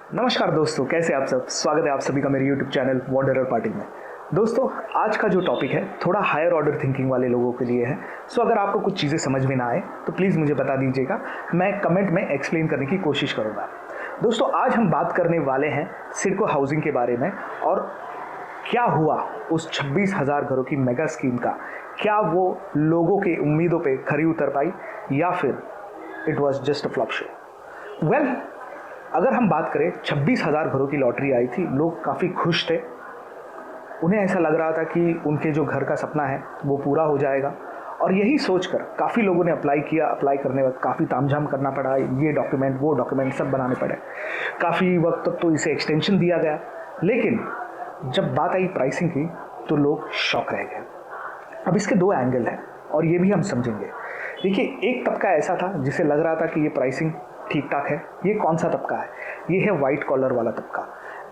नमस्कार दोस्तों, कैसे आप सब। स्वागत है आप सभी का मेरे YouTube चैनल वॉन्डरर पार्टी में। दोस्तों, आज का जो टॉपिक है थोड़ा हायर ऑर्डर थिंकिंग वाले लोगों के लिए है। सो अगर आपको कुछ चीज़ें समझ में ना आए तो प्लीज़ मुझे बता दीजिएगा, मैं कमेंट में एक्सप्लेन करने की कोशिश करूँगा। दोस्तों, आज हम बात करने वाले हैं सिडको हाउसिंग के बारे में और क्या हुआ उस 26,000 घरों की मेगा स्कीम का। क्या वो लोगों के उम्मीदों पे खरी उतर पाई या फिर it was just a flop show. Well, अगर हम बात करें 26,000 घरों की लॉटरी आई थी, लोग काफ़ी खुश थे। उन्हें ऐसा लग रहा था कि उनके जो घर का सपना है वो पूरा हो जाएगा और यही सोचकर काफ़ी लोगों ने अप्लाई किया। अप्लाई करने वक्त काफ़ी तामझाम करना पड़ा, ये डॉक्यूमेंट वो डॉक्यूमेंट सब बनाने पड़े। काफ़ी वक्त तक तो इसे एक्सटेंशन दिया गया, लेकिन जब बात आई प्राइसिंग की तो लोग शॉक रह गए। अब इसके दो एंगल हैं और ये भी हम समझेंगे। देखिए, एक तबका ऐसा था जिसे लग रहा था कि ये प्राइसिंग ठीक ठाक है। ये कौन सा तबका है? ये है वाइट कॉलर वाला तबका।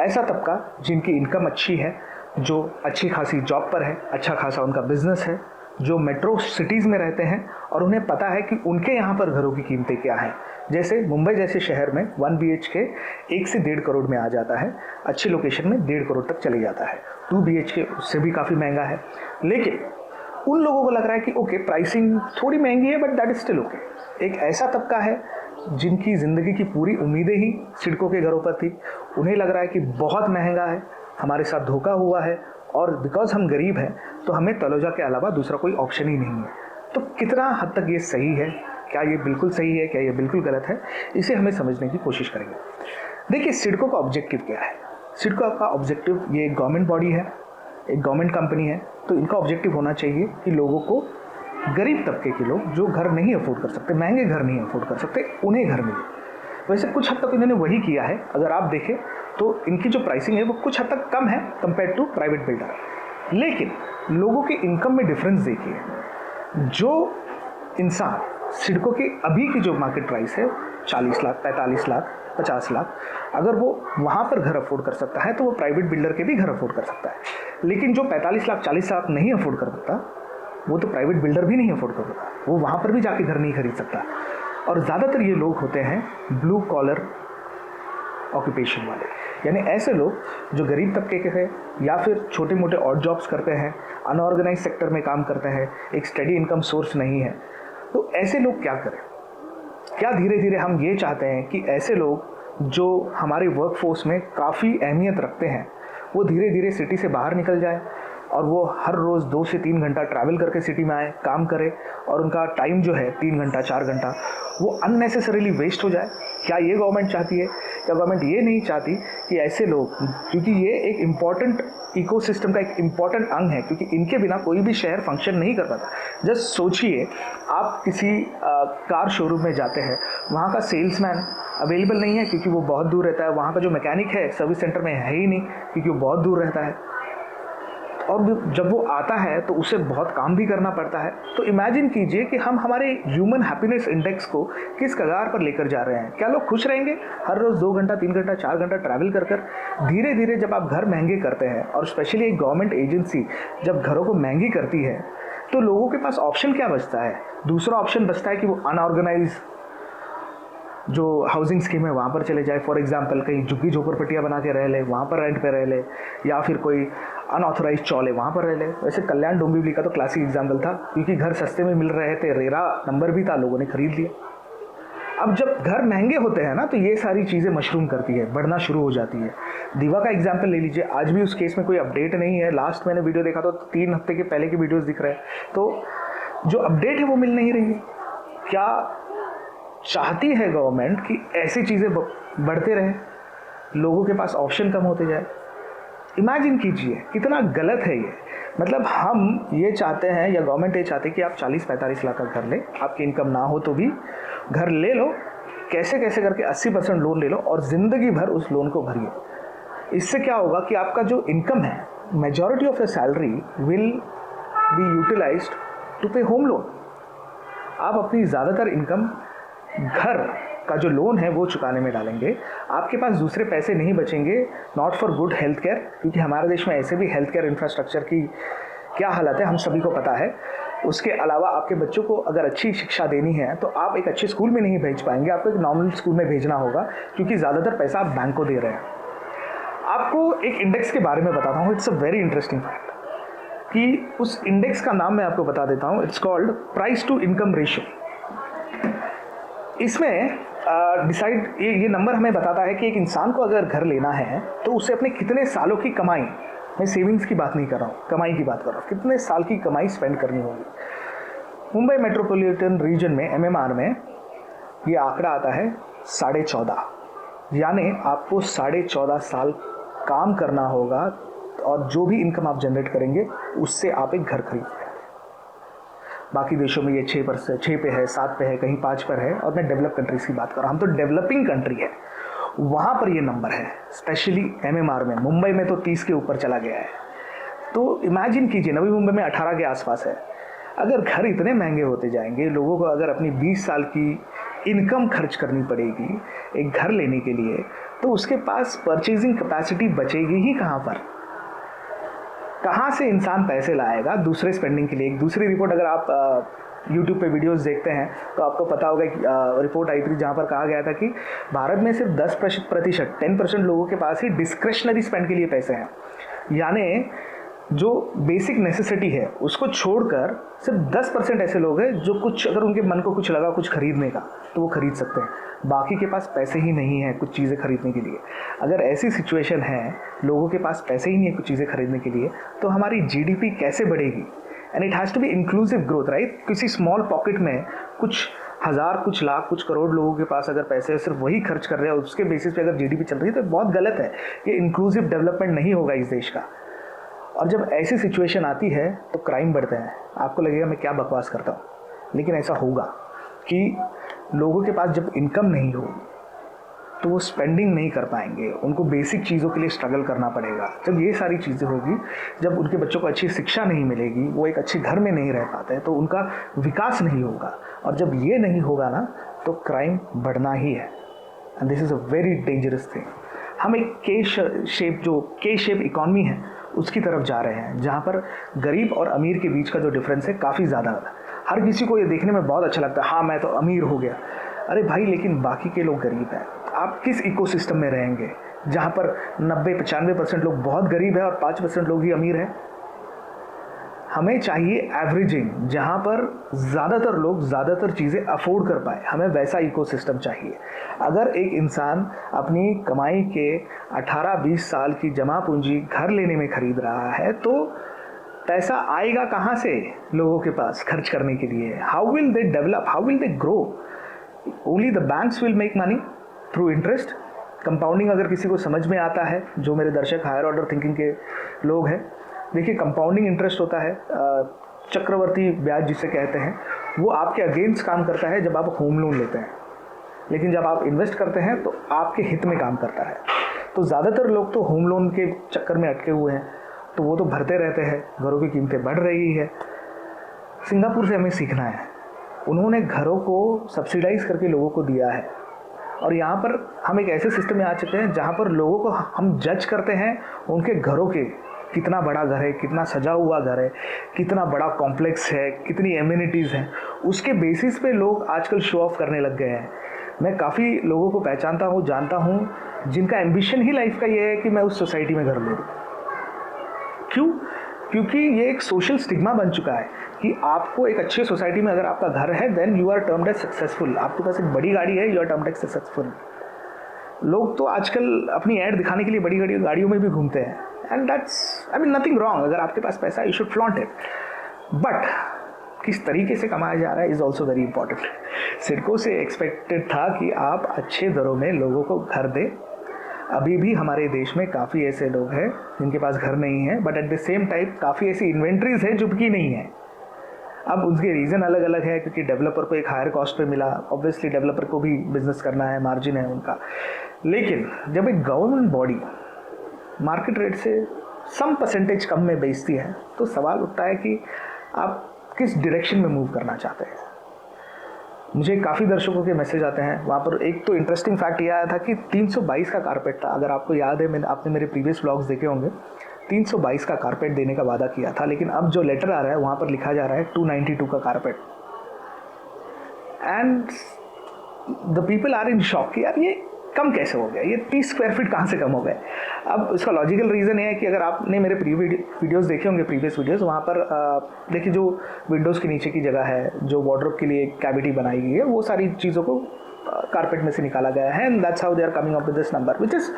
ऐसा तबका जिनकी इनकम अच्छी है, जो अच्छी खासी जॉब पर है, अच्छा खासा उनका बिजनेस है, जो मेट्रो सिटीज़ में रहते हैं और उन्हें पता है कि उनके यहाँ पर घरों की कीमतें क्या हैं। जैसे मुंबई जैसे शहर में 1 BHK 1 से 1.5 करोड़ में आ जाता है, अच्छी लोकेशन में 1.5 करोड़ तक चले जाता है। 2 BHK उससे भी काफ़ी महंगा है। लेकिन उन लोगों को लग रहा है कि ओके, प्राइसिंग थोड़ी महंगी है but that is still okay. एक ऐसा तबका है जिनकी ज़िंदगी की पूरी उम्मीदें ही सिडको के घरों पर थी। उन्हें लग रहा है कि बहुत महंगा है, हमारे साथ धोखा हुआ है और बिकॉज हम गरीब हैं तो हमें तलोजा के अलावा दूसरा कोई ऑप्शन ही नहीं है। तो कितना हद तक ये सही है? क्या ये बिल्कुल सही है? क्या ये बिल्कुल गलत है? इसे हमें समझने की कोशिश करेंगे। देखिए, सिडको का ऑब्जेक्टिव क्या है? सिडको का ऑब्जेक्टिव, ये एक गवर्नमेंट बॉडी है, एक गवर्नमेंट कंपनी है, तो इनका ऑब्जेक्टिव होना चाहिए कि लोगों को, गरीब तबके के लोग जो घर नहीं अफोर्ड कर सकते, महंगे घर नहीं अफोर्ड कर सकते, उन्हें घर मिले। वैसे कुछ हद तक इन्होंने वही किया है। अगर आप देखें तो इनकी जो प्राइसिंग है वो कुछ हद तक कम है कंपेयर टू प्राइवेट बिल्डर। लेकिन लोगों की इनकम में डिफरेंस देखिए। जो इंसान सिडको की अभी की जो मार्केट प्राइस है 40 लाख, 45 लाख, 50 लाख, अगर वो वहाँ पर घर अफोर्ड कर सकता है तो वो प्राइवेट बिल्डर के भी घर अफोर्ड कर सकता है। लेकिन जो 45 लाख, 40 लाख नहीं अफोर्ड कर सकता, वो तो प्राइवेट बिल्डर भी नहीं अफोर्ड कर सकता, वो वहाँ पर भी जाके घर नहीं खरीद सकता। और ज़्यादातर ये लोग होते हैं ब्लू कॉलर ऑक्यूपेशन वाले, यानी ऐसे लोग जो गरीब तबके के हैं या फिर छोटे मोटे ऑड जॉब्स करते हैं, अनऑर्गेनाइज सेक्टर में काम करते हैं, एक स्टडी इनकम सोर्स नहीं है। तो ऐसे लोग क्या करें? क्या धीरे धीरे हम ये चाहते हैं कि ऐसे लोग जो हमारे वर्कफोर्स में काफ़ी अहमियत रखते हैं वो धीरे धीरे सिटी से बाहर निकल जाए और वो हर रोज़ 2 से 3 घंटा ट्रैवल करके सिटी में आए, काम करे और उनका टाइम जो है 3 घंटा 4 घंटा वो अननेसेसरीली वेस्ट हो जाए। क्या ये गवर्नमेंट चाहती है? क्या गवर्नमेंट ये नहीं चाहती कि ऐसे लोग, क्योंकि ये एक इम्पॉर्टेंट इकोसिस्टम का एक इम्पॉर्टेंट अंग है, क्योंकि इनके बिना कोई भी शहर फंक्शन नहीं कर पाता। जस्ट सोचिए, आप किसी कार शोरूम में जाते हैं, वहाँ का सेल्समैन अवेलेबल नहीं है क्योंकि वो बहुत दूर रहता है, वहाँ का जो मैकेनिक है सर्विस सेंटर में है ही नहीं क्योंकि वो बहुत दूर रहता है, और जब वो आता है तो उसे बहुत काम भी करना पड़ता है। तो इमेजिन कीजिए कि हम हमारे ह्यूमन हैप्पीनेस इंडेक्स को किस कगार पर लेकर जा रहे हैं। क्या लोग खुश रहेंगे हर रोज़ 2 घंटा 3 घंटा 4 घंटा ट्रैवल कर कर? धीरे धीरे जब आप घर महंगे करते हैं और स्पेशली एक गवर्नमेंट एजेंसी जब घरों को महंगी करती है तो लोगों के पास ऑप्शन क्या बचता है? दूसरा ऑप्शन बचता है कि वो अनऑर्गेनाइज जो हाउसिंग स्कीम है वहाँ पर चले जाए। फॉर एग्जांपल, कहीं झुग्गी झोपड़पट्टियाँ बना के रह ले, वहाँ पर रेंट पे रह ले, या फिर कोई अनऑथराइज चौल है वहाँ पर रह ले। वैसे कल्याण डोंबिवली का तो क्लासिक एग्जांपल था, क्योंकि घर सस्ते में मिल रहे थे, रेरा नंबर भी था, लोगों ने खरीद लिया। अब जब घर महंगे होते हैं ना तो ये सारी चीज़ें मशरूम करती है, बढ़ना शुरू हो जाती है। दीवा का एग्जाम्पल ले लीजिए, आज भी उस केस में कोई अपडेट नहीं है। लास्ट मैंने वीडियो देखा तो 3 हफ्ते के पहले के वीडियोज़ दिख रहे हैं, तो जो अपडेट है वो मिल नहीं रही है। क्या चाहती है गवर्नमेंट कि ऐसी चीज़ें बढ़ते रहें, लोगों के पास ऑप्शन कम होते जाए? इमेजिन कीजिए कितना गलत है ये। मतलब हम ये चाहते हैं या गवर्नमेंट ये चाहते हैं कि आप 40-45 लाख का घर लें, आपकी इनकम ना हो तो भी घर ले लो, कैसे कैसे करके 80% लोन ले लो और ज़िंदगी भर उस लोन को भरिए। इससे क्या होगा कि आपका जो इनकम है, majority of your salary will be utilised to pay home loan. आप अपनी ज़्यादातर इनकम घर का जो लोन है वो चुकाने में डालेंगे। आपके पास दूसरे पैसे नहीं बचेंगे, not for good health care, क्योंकि हमारे देश में ऐसे भी हेल्थ केयर इंफ्रास्ट्रक्चर की क्या हालत है हम सभी को पता है। उसके अलावा आपके बच्चों को अगर अच्छी शिक्षा देनी है तो आप एक अच्छे स्कूल में नहीं भेज पाएंगे, आपको एक नॉर्मल स्कूल में भेजना होगा, क्योंकि ज़्यादातर पैसा आप बैंक को दे रहे हैं। आपको एक इंडेक्स के बारे में बताता हूँ, it's a very interesting fact, कि उस इंडेक्स का नाम मैं आपको बता देता हूँ। It's called price to income ratio. इसमें डिसाइड ये नंबर हमें बताता है कि एक इंसान को अगर घर लेना है तो उसे अपने कितने सालों की कमाई, मैं सेविंग्स की बात नहीं कर रहा हूँ, कमाई की बात कर रहा हूँ, कितने साल की कमाई स्पेंड करनी होगी। मुंबई मेट्रोपॉलिटन रीजन में MMR में ये आंकड़ा आता है 14.5, यानी आपको 14.5 साल काम करना होगा और जो भी इनकम आप जनरेट करेंगे उससे आप एक घर खरीदते हैं। बाकी देशों में ये 6 पे है, 7 पे है, कहीं 5 पर है, और मैं डेवलप कंट्रीज की बात कर रहा हूँ। हम तो डेवलपिंग कंट्री है, वहाँ पर ये नंबर है, स्पेशली MMR में। मुंबई में तो 30 के ऊपर चला गया है। तो इमेजिन कीजिए, नवी मुंबई में 18 के आसपास है। अगर घर इतने महंगे होते जाएंगे, लोगों को अगर अपनी 20 साल की इनकम खर्च करनी पड़ेगी एक घर लेने के लिए, तो उसके पास परचेजिंग कैपेसिटी बचेगी ही कहाँ पर? कहाँ से इंसान पैसे लाएगा दूसरे स्पेंडिंग के लिए? एक दूसरी रिपोर्ट अगर आप यूट्यूब पे वीडियोस देखते हैं तो आपको पता होगा कि रिपोर्ट आई थी जहाँ पर कहा गया था कि भारत में सिर्फ 10% लोगों के पास ही डिस्क्रेशनरी स्पेंड के लिए पैसे हैं, यानी जो बेसिक नेसेसिटी है उसको छोड़कर सिर्फ 10% ऐसे लोग हैं जो कुछ, अगर उनके मन को कुछ लगा कुछ खरीदने का तो वो खरीद सकते हैं, बाकी के पास पैसे ही नहीं है कुछ चीज़ें खरीदने के लिए। अगर ऐसी सिचुएशन है, लोगों के पास पैसे ही नहीं है कुछ चीज़ें खरीदने के लिए, तो हमारी GDP कैसे बढ़ेगी? And it has to be inclusive growth, right? किसी स्मॉल पॉकेट में कुछ हज़ार, कुछ लाख, कुछ करोड़ लोगों के पास अगर पैसे है, सिर्फ वही खर्च कर रहे हैं, उसके बेसिस पे अगर GDP चल रही है तो बहुत गलत है। ये इंक्लूसिव डेवलपमेंट नहीं होगा इस देश का। और जब ऐसी सिचुएशन आती है तो क्राइम बढ़ते हैं। आपको लगेगा मैं क्या बकवास करता हूँ, लेकिन ऐसा होगा कि लोगों के पास जब इनकम नहीं हो तो वो स्पेंडिंग नहीं कर पाएंगे, उनको बेसिक चीज़ों के लिए स्ट्रगल करना पड़ेगा। जब ये सारी चीज़ें होगी, जब उनके बच्चों को अच्छी शिक्षा नहीं मिलेगी, वो एक अच्छे घर में नहीं रह पाते हैं, तो उनका विकास नहीं होगा। और जब ये नहीं होगा ना, तो क्राइम बढ़ना ही है। And this is a very dangerous thing. हम एक के शेप इकॉनमी है उसकी तरफ जा रहे हैं, जहाँ पर गरीब और अमीर के बीच का जो डिफरेंस है काफ़ी ज़्यादा है। हर किसी को ये देखने में बहुत अच्छा लगता है, हाँ मैं तो अमीर हो गया। अरे भाई, लेकिन बाकी के लोग गरीब हैं। आप किस इकोसिस्टम में रहेंगे जहाँ पर 90-95% लोग बहुत गरीब है और 5% लोग ही अमीर हैं? हमें चाहिए एवरेजिंग, जहाँ पर ज़्यादातर लोग ज़्यादातर चीज़ें अफोर्ड कर पाए। हमें वैसा इकोसिस्टम चाहिए। अगर एक इंसान अपनी कमाई के 18-20 साल की जमा पूंजी घर लेने में खरीद रहा है, तो पैसा आएगा कहाँ से लोगों के पास खर्च करने के लिए? How will they develop, how will they grow? Only the banks will make money through interest. Compounding अगर किसी को समझ में आता है, जो मेरे दर्शक हायर ऑर्डर थिंकिंग के लोग हैं, देखिए कंपाउंडिंग इंटरेस्ट होता है, चक्रवर्ती ब्याज जिसे कहते हैं, वो आपके अगेंस्ट काम करता है जब आप होम लोन लेते हैं, लेकिन जब आप इन्वेस्ट करते हैं तो आपके हित में काम करता है। तो ज़्यादातर लोग तो होम लोन के चक्कर में अटके हुए हैं, तो वो तो भरते रहते हैं, घरों की कीमतें बढ़ रही है। सिंगापुर से हमें सीखना है, उन्होंने घरों को सब्सिडाइज करके लोगों को दिया है, और यहाँ पर हम एक ऐसे सिस्टम में आ चुके हैं जहाँ पर लोगों को हम जज करते हैं उनके घरों के, कितना बड़ा घर है, कितना सजा हुआ घर है, कितना बड़ा कॉम्प्लेक्स है, कितनी एमिनिटीज़ हैं, उसके बेसिस पे लोग आजकल शो ऑफ करने लग गए हैं। मैं काफ़ी लोगों को पहचानता हूँ, जानता हूँ, जिनका एम्बिशन ही लाइफ का ये है कि मैं उस सोसाइटी में घर ले लूँ। क्यों? क्योंकि ये एक सोशल स्टिग्मा बन चुका है कि आपको एक अच्छी सोसाइटी में अगर आपका घर है, then you are termed as successful. आपके पास एक बड़ी गाड़ी है, you are termed as successful. लोग तो आजकल अपनी ऐड दिखाने के लिए बड़ी गाड़ियों में भी घूमते हैं, एंड दैट्स नथिंग रॉन्ग। अगर आपके पास पैसा, you should flaunt it, but किस तरीके से कमाया जा रहा है is also very important. CIDCO से एक्सपेक्टेड था कि आप अच्छे दरों में लोगों को घर दें। अभी भी हमारे देश में काफ़ी ऐसे लोग हैं जिनके पास घर नहीं है, but at the same time काफ़ी ऐसी इन्वेंट्रीज है जो कि नहीं है। अब उसके रीज़न अलग अलग है, क्योंकि डेवलपर को एक हायर कॉस्ट पे मिला, ऑब्वियसली डेवलपर को भी बिजनेस करना है, मार्जिन है उनका। लेकिन जब एक गवर्नमेंट बॉडी मार्केट रेट से सम परसेंटेज कम में बेचती है, तो सवाल उठता है कि आप किस डायरेक्शन में मूव करना चाहते हैं। मुझे काफ़ी दर्शकों के मैसेज आते हैं, वहाँ पर एक तो इंटरेस्टिंग फैक्ट ये आया था कि 322 का कारपेट था। अगर आपको याद है, आपने मेरे प्रीवियस व्लॉग्स देखे होंगे, 322 का कारपेट देने का वादा किया था, लेकिन अब जो लेटर आ रहा है वहाँ पर लिखा जा रहा है 292 का carpet. And the people are in shock कि यार ये कम कैसे हो गया, ये 30 स्क्वायर फीट कहाँ से कम हो गए। अब इसका लॉजिकल रीज़न ये है कि अगर आपने मेरे वीडियोस देखे होंगे, प्रीवियस वीडियोस, वहाँ पर देखिए जो विंडोज़ के नीचे की जगह है, जो वार्डरोब के लिए कैविटी बनाई गई है, वो सारी चीज़ों को कारपेट में से निकाला गया है। And that's how they are coming up with this number, which is,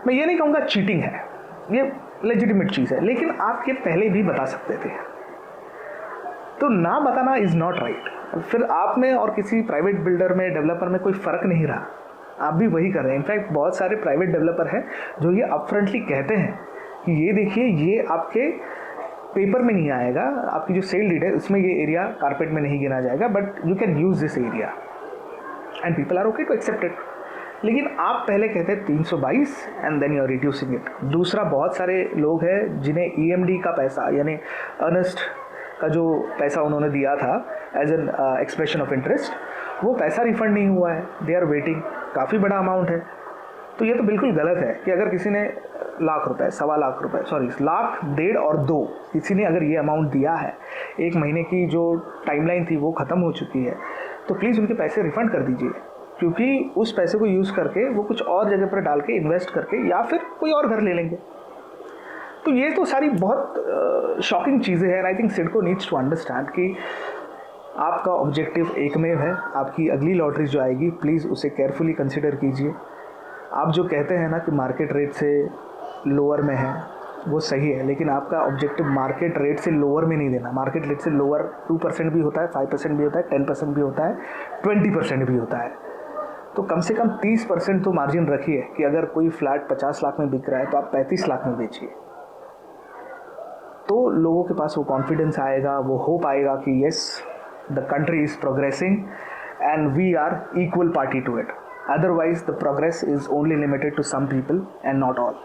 मैं ये नहीं कहूँगा चीटिंग है, ये लेजिटिमेट चीज़ है, लेकिन आप ये पहले भी बता सकते थे। तो ना बताना इज़ नॉट राइट। फिर आप में और किसी प्राइवेट बिल्डर में, डेवलपर में कोई फ़र्क नहीं रहा, आप भी वही कर रहे हैं। इनफैक्ट बहुत सारे प्राइवेट डेवलपर हैं जो ये अपफ्रंटली कहते हैं कि ये देखिए, ये आपके पेपर में नहीं आएगा, आपकी जो सेल डीड है उसमें ये एरिया कारपेट में नहीं गिना जाएगा, but you can use this area and people are okay to accept it. लेकिन आप पहले कहते हैं 322 and then you are reducing it. दूसरा, बहुत सारे लोग हैं जिन्हें EMD का पैसा, यानी अर्नेस्ट का जो पैसा उन्होंने दिया था as an expression of interest, वो पैसा रिफंड नहीं हुआ है, दे आर वेटिंग। काफ़ी बड़ा अमाउंट है। तो ये तो बिल्कुल गलत है कि अगर किसी ने लाख रुपए, 1.25 लाख रुपए, सॉरी लाख, 1.5 और 2, किसी ने अगर ये अमाउंट दिया है, 1 महीने की जो टाइमलाइन थी वो ख़त्म हो चुकी है, तो प्लीज़ उनके पैसे रिफ़ंड कर दीजिए, क्योंकि उस पैसे को यूज़ करके वो कुछ और जगह पर डाल के इन्वेस्ट करके या फिर कोई और घर ले लेंगे। तो ये तो सारी बहुत शॉकिंग चीज़ें हैं। I think CIDCO needs to understand कि आपका ऑब्जेक्टिव एकमेव है। आपकी अगली लॉटरी जो आएगी, प्लीज़ उसे केयरफुली कंसिडर कीजिए। आप जो कहते हैं ना कि मार्केट रेट से लोअर में है, वो सही है, लेकिन आपका ऑब्जेक्टिव मार्केट रेट से लोअर में नहीं देना। मार्केट रेट से लोअर 2% भी होता है, 5% भी होता है, 10% भी होता है, 20% भी होता है। तो कम से कम 30% तो मार्जिन रखिए कि अगर कोई फ्लैट 50 लाख में बिक रहा है तो आप 35 लाख में बेचिए। तो लोगों के पास वो कॉन्फिडेंस आएगा, वो होप आएगा कि yes, the country is progressing and we are equal party to it. Otherwise the progress is only limited to some people and not all.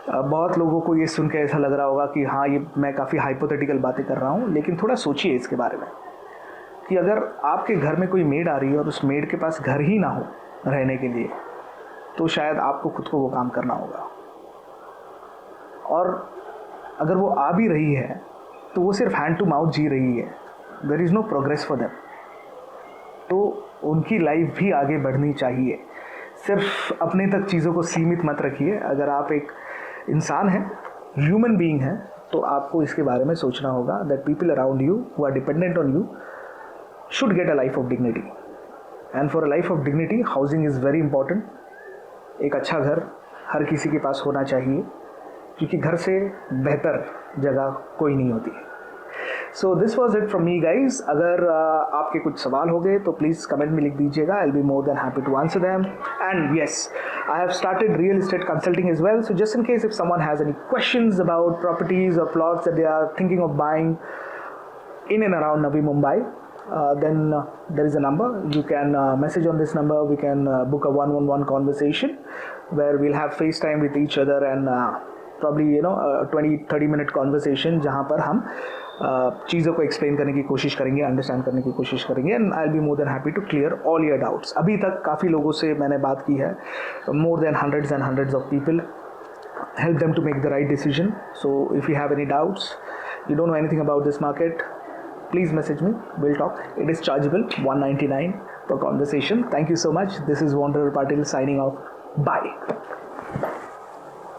बहुत लोगों को ये सुन के ऐसा लग रहा होगा कि हाँ, ये मैं काफ़ी हाइपोथेटिकल बातें कर रहा हूँ, लेकिन थोड़ा सोचिए इसके बारे में कि अगर आपके घर में कोई मेड आ रही है और उस मेड के पास घर ही ना हो रहने के लिए, तो शायद आपको खुद को वो काम करना होगा। और अगर वो आ भी रही है तो वो सिर्फ हैंड टू माउथ जी रही है, there is no progress for them. तो उनकी लाइफ भी आगे बढ़नी चाहिए। सिर्फ अपने तक चीज़ों को सीमित मत रखिए। अगर आप एक इंसान हैं, ह्यूमन बीइंग हैं, तो आपको इसके बारे में सोचना होगा that people around you who are dependent on you should get a life of dignity. And for a life of dignity housing is very important. एक अच्छा घर हर किसी के पास होना चाहिए, क्योंकि घर से बेहतर जगह कोई नहीं होती। So this was it from me guys. अगर आपके कुछ सवाल हो गए तो प्लीज़ कमेंट में लिख दीजिएगा। I will be more than happy to answer them. And yes, I have started real estate consulting as well. So just in case if someone has any questions about properties और plots that they are thinking of buying in and around Navi Mumbai, then there is a number. You can message on this number. We can book a one-on-one conversation where we'll have FaceTime with each other and probably 20-30 minute conversation जहाँ पर हम चीज़ों को explain करने की कोशिश करेंगे, understand करने की कोशिश करेंगे, and I will be more than happy to clear all your doubts. अभी तक काफ़ी लोगों से मैंने बात की है, more than hundreds and hundreds of people, help them to make the right decision. So if you have any doubts, you don't know anything about this market, please message me, we'll talk. It is chargeable, $199 per conversation. Thank you so much. This is Wanderer Patil signing off. Bye.